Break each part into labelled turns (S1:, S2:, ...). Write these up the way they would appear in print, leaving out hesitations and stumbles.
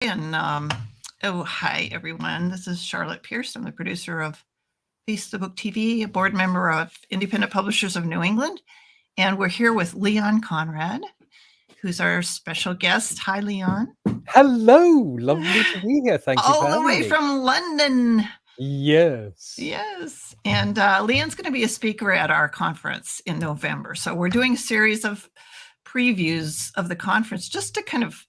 S1: And hi, everyone. This is Charlotte Pierce. I'm the producer of Face the Book TV, a board member of Independent Publishers of New England. And we're here with Leon Conrad, who's our special guest. Hi, Leon.
S2: Hello. Lovely to be here. Thank you for
S1: All the
S2: having
S1: way
S2: me.
S1: from London.
S2: Yes.
S1: Yes. And Leon's going to be a speaker at our conference in November. So we're doing a series of previews of the conference just to kind of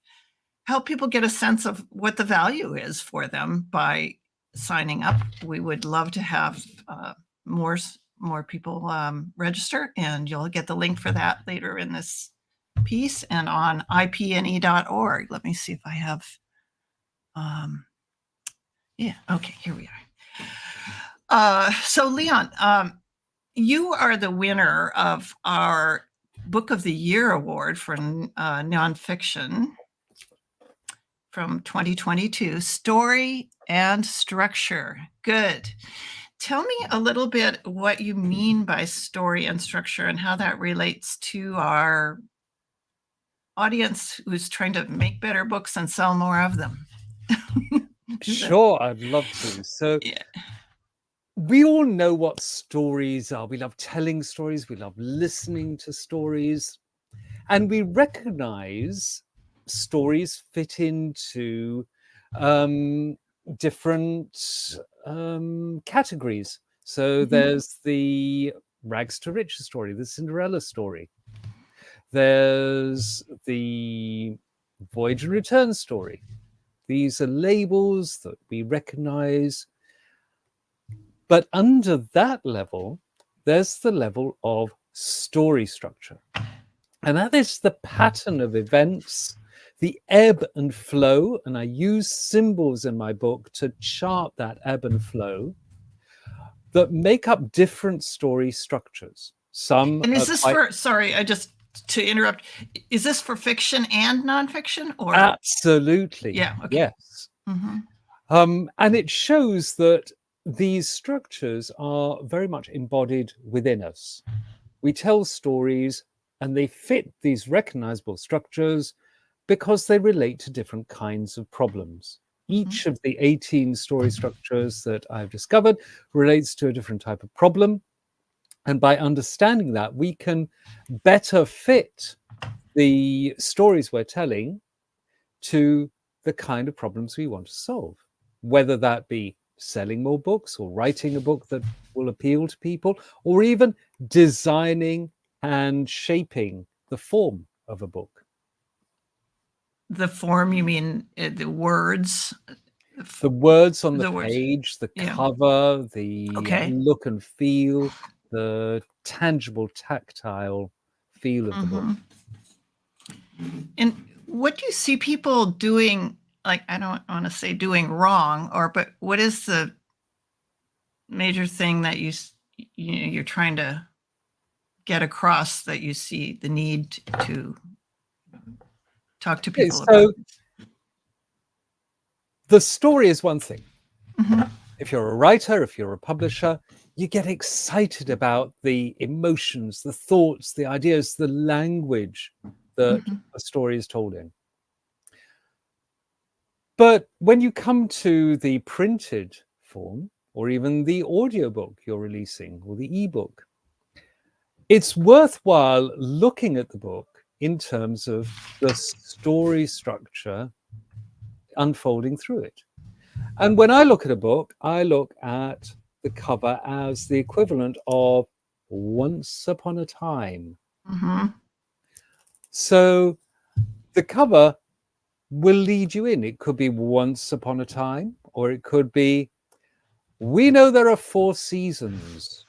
S1: help people get a sense of what the value is for them by signing up. We would love to have more people register, and you'll get the link for that later in this piece and on IPNE.org. Let me see if I have, yeah, okay, here we are. So Leon, you are the winner of our Book of the Year Award for nonfiction from 2022, Story and Structure. Good. Tell me a little bit what you mean by story and structure and how that relates to our audience who's trying to make better books and sell more of them.
S2: Sure, I'd love to. So yeah. We all know what stories are. We love telling stories. We love listening to stories. And we recognize stories fit into different categories. So there's the rags to riches story, the Cinderella story. There's the voyage and return story. These are labels that we recognize. But under that level, there's the level of story structure. And that is the pattern of events, the ebb and flow. And I use symbols in my book to chart that ebb and flow that make up different story structures. Some.
S1: And is this for, sorry, to interrupt, is this for fiction and nonfiction? Or
S2: absolutely.
S1: Yeah. Okay.
S2: Yes. And it shows that these structures are very much embodied within us. We tell stories and they fit these recognizable structures because they relate to different kinds of problems. Each of the 18 story structures that I've discovered relates to a different type of problem. And by understanding that, we can better fit the stories we're telling to the kind of problems we want to solve, whether that be selling more books or writing a book that will appeal to people, or even designing and shaping the form of a book.
S1: The form, you mean the words?
S2: The words on the page, the cover, the look and feel, the tangible, tactile feel of the book.
S1: And what do you see people doing, like, I don't want to say doing wrong, but what is the major thing that you're trying to get across that you see the need to talk to people about?
S2: The story is one thing. If you're a writer, if you're a publisher, you get excited about the emotions, the thoughts, the ideas, the language that a story is told in. But when you come to the printed form, or even the audiobook you're releasing, or the ebook, it's worthwhile looking at the book in terms of the story structure unfolding through it. And when I look at a book, I look at the cover as the equivalent of once upon a time. So the cover will lead you in. It could be once upon a time, or it could be, we know there are 4 seasons.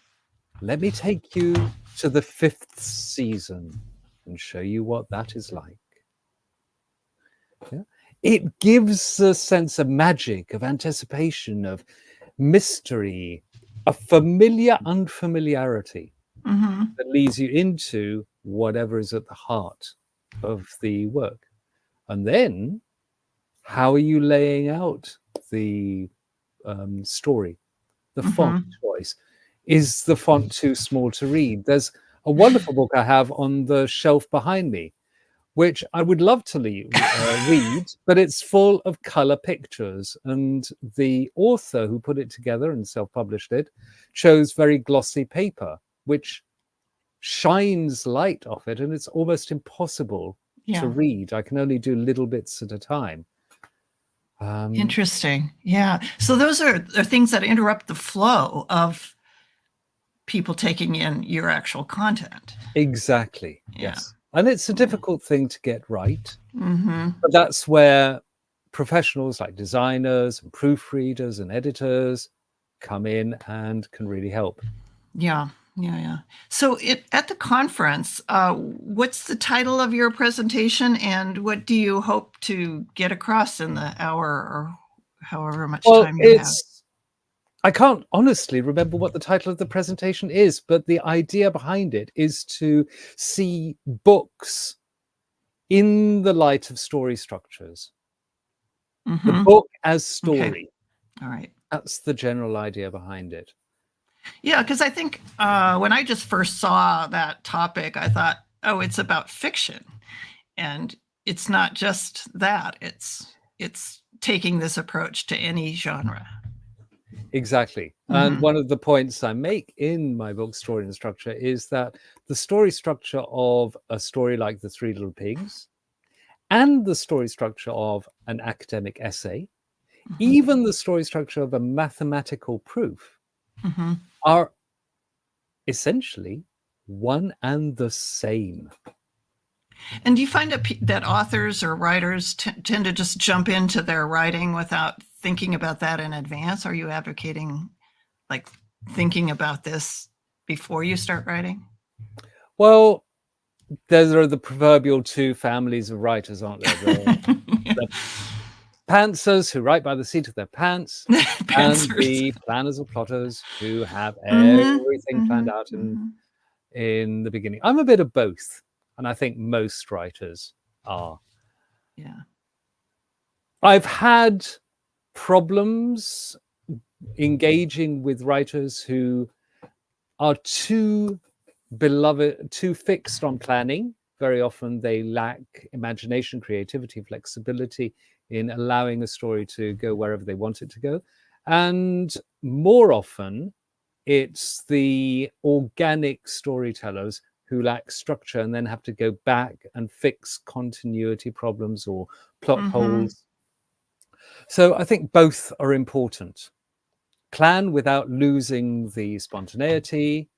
S2: Let me take you to the 5th season and show you what that is like. Yeah? It gives a sense of magic, of anticipation, of mystery, a familiar unfamiliarity that leads you into whatever is at the heart of the work. And then, how are you laying out the story? The font choice. Is the font too small to read? There's a wonderful book I have on the shelf behind me, which I would love to read, but it's full of color pictures. And the author who put it together and self-published it chose very glossy paper, which shines light off it, and it's almost impossible to read. I can only do little bits at a time.
S1: Interesting. Yeah. So those are things that interrupt the flow of people taking in your actual content.
S2: Exactly. Yes. And it's a difficult thing to get right.
S1: Mm-hmm.
S2: But that's where professionals like designers and proofreaders and editors come in and can really help.
S1: Yeah. So at the conference, what's the title of your presentation, and what do you hope to get across in the hour or however much time you have?
S2: I can't honestly remember what the title of the presentation is, but the idea behind it is to see books in the light of story structures.
S1: Mm-hmm.
S2: The book as story.
S1: Okay. All right.
S2: That's the general idea behind it.
S1: Yeah, because I think when I just first saw that topic, I thought, oh, it's about fiction. And it's not just that. It's taking this approach to any genre.
S2: Exactly. And one of the points I make in my book, Story and Structure, is that the story structure of a story like The Three Little Pigs and the story structure of an academic essay, even the story structure of a mathematical proof, are essentially one and the same.
S1: And do you find that authors or writers tend to just jump into their writing without thinking about that in advance? Are you advocating like thinking about this before you start writing?
S2: Well, there are the proverbial two families of writers, aren't there? The pantsers who write by the seat of their pants, and the planners or plotters who have everything planned out in the beginning. I'm a bit of both, and I think most writers are.
S1: Yeah.
S2: I've had problems engaging with writers who are too fixed on planning. Very often they lack imagination, creativity, flexibility in allowing a story to go wherever they want it to go. And more often, it's the organic storytellers who lack structure and then have to go back and fix continuity problems or plot holes. So I think both are important. Plan without losing the spontaneity,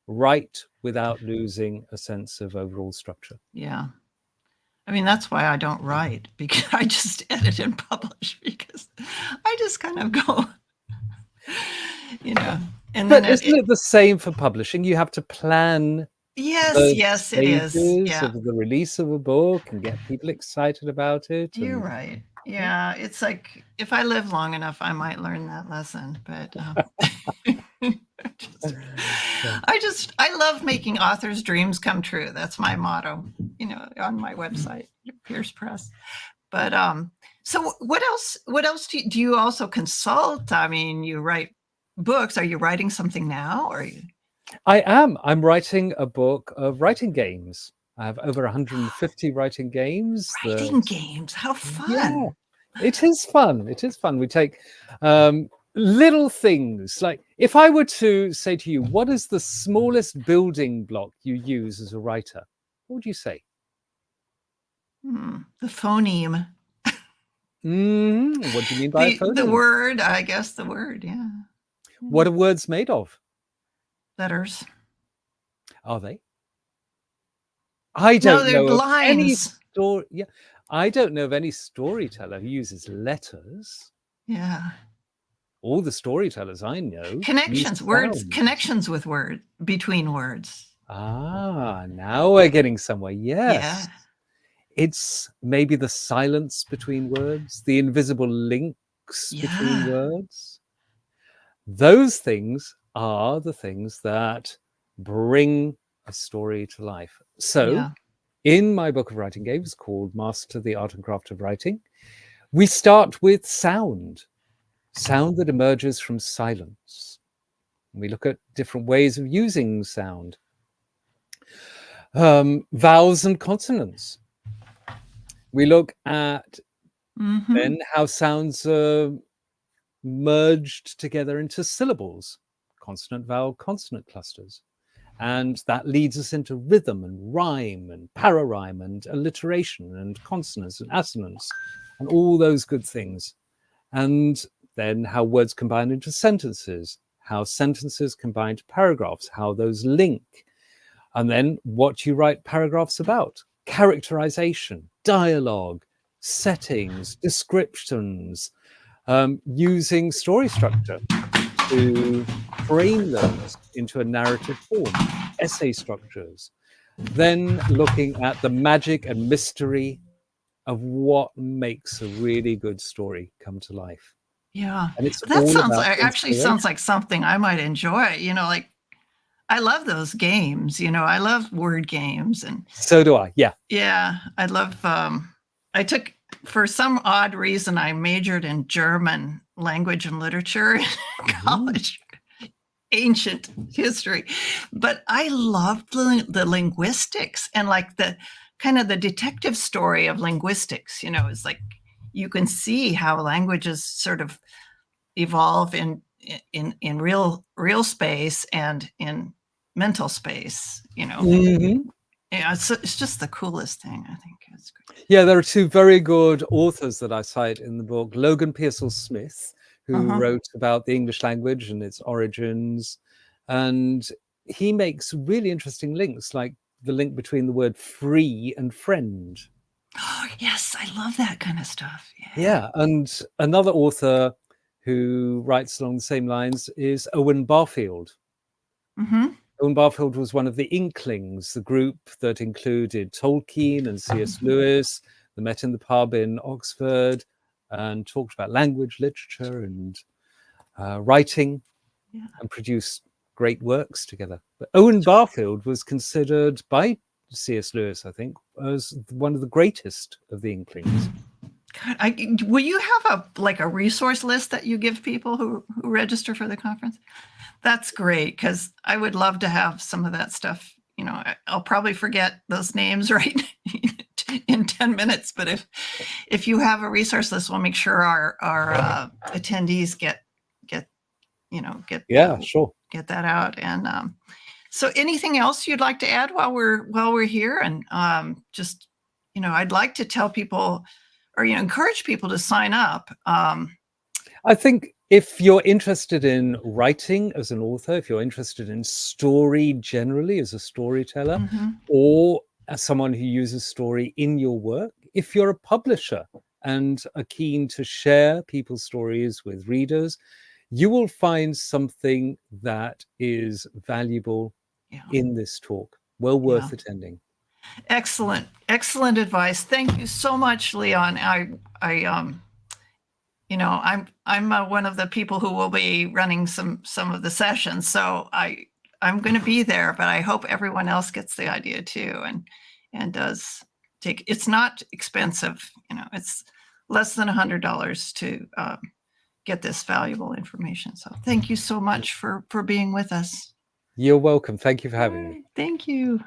S2: write without losing a sense of overall structure.
S1: Yeah. I mean, that's why I don't write, because I just edit and publish, because I just kind of go, And
S2: but isn't it the same for publishing? You have to plan.
S1: Yes, it is. Yeah.
S2: Of the release of a book and get people excited about it.
S1: You're right. Yeah, it's like if I live long enough, I might learn that lesson. But I love making authors' dreams come true. That's my motto, on my website, Pierce Press. But so what else? What else do you also consult? I mean, you write books. Are you writing something now, or?
S2: I am. I'm writing a book of writing games. I have over 150 writing games.
S1: Writing games, how fun!
S2: Yeah, it is fun. It is fun. We take little things. Like if I were to say to you, what is the smallest building block you use as a writer? What would you say?
S1: The phoneme.
S2: What do you mean by a phoneme?
S1: The word, I guess the word, yeah.
S2: What are words made of?
S1: Letters.
S2: Are they? I don't know of any story. Yeah, I don't know of any storyteller who uses letters.
S1: Yeah.
S2: All the storytellers I know.
S1: Connections, words, connections with between words.
S2: Ah, now we're getting somewhere. Yes. Yeah. It's maybe the silence between words, the invisible links between words. Those things are the things that bring a story to life. So in my book of writing games called Master the Art and Craft of Writing, we start with sound that emerges from silence. We look at different ways of using sound. Vowels and consonants. We look at
S1: Mhm.
S2: then how sounds are merged together into syllables, consonant, vowel, consonant clusters. And that leads us into rhythm and rhyme and pararhyme and alliteration and consonants and assonance and all those good things. And then how words combine into sentences, how sentences combine to paragraphs, how those link. And then what you write paragraphs about, characterization, dialogue, settings, descriptions, using story structure to frame those into a narrative form, essay structures, then looking at the magic and mystery of what makes a really good story come to life.
S1: Yeah.
S2: And it's
S1: That
S2: all
S1: sounds
S2: about
S1: like actually
S2: inspiration.
S1: sounds like something I might enjoy, like I love those games, I love word games and
S2: So do I. Yeah.
S1: yeah, I love I took for some odd reason I majored in German language and literature in college. Ancient history, but I loved the linguistics and like the kind of the detective story of linguistics. It's like you can see how languages sort of evolve in real space and in mental space.
S2: Mhm.
S1: Yeah, it's just the coolest thing. I think it's great.
S2: Yeah, there are two very good authors that I cite in the book. Logan Pearsall Smith, who
S1: Uh-huh.
S2: wrote about the English language and its origins. And he makes really interesting links, like the link between the word free and friend.
S1: Oh yes, I love that kind of stuff.
S2: Yeah. And another author who writes along the same lines is Owen Barfield.
S1: Mm-hmm.
S2: Owen Barfield was one of the Inklings, the group that included Tolkien and C.S. Lewis. They met in the pub in Oxford and talked about language, literature, and writing,
S1: Yeah.
S2: and produced great works together. But Owen Barfield was considered by C.S. Lewis, I think, as one of the greatest of the Inklings.
S1: God, will you have a resource list that you give people who register for the conference? That's great because I would love to have some of that stuff. I'll probably forget those names right in 10 minutes, but if you have a resource list, we'll make sure our attendees get
S2: Yeah, sure.
S1: get that out. And so, anything else you'd like to add while we're here? And just I'd like to tell people or encourage people to sign up.
S2: I think if you're interested in writing as an author, if you're interested in story generally as a storyteller,
S1: Mhm.
S2: or as someone who uses story in your work, if you're a publisher and are keen to share people's stories with readers, you will find something that is valuable
S1: Yeah.
S2: in this talk, well
S1: Yeah.
S2: worth attending.
S1: Excellent advice. Thank you so much, Leon. I'm one of the people who will be running some of the sessions, so I'm going to be there, but I hope everyone else gets the idea too and does take. It's not expensive, it's less than $100 to get this valuable information. So thank you so much for being with us.
S2: You're welcome. Thank you for having me.
S1: Thank you.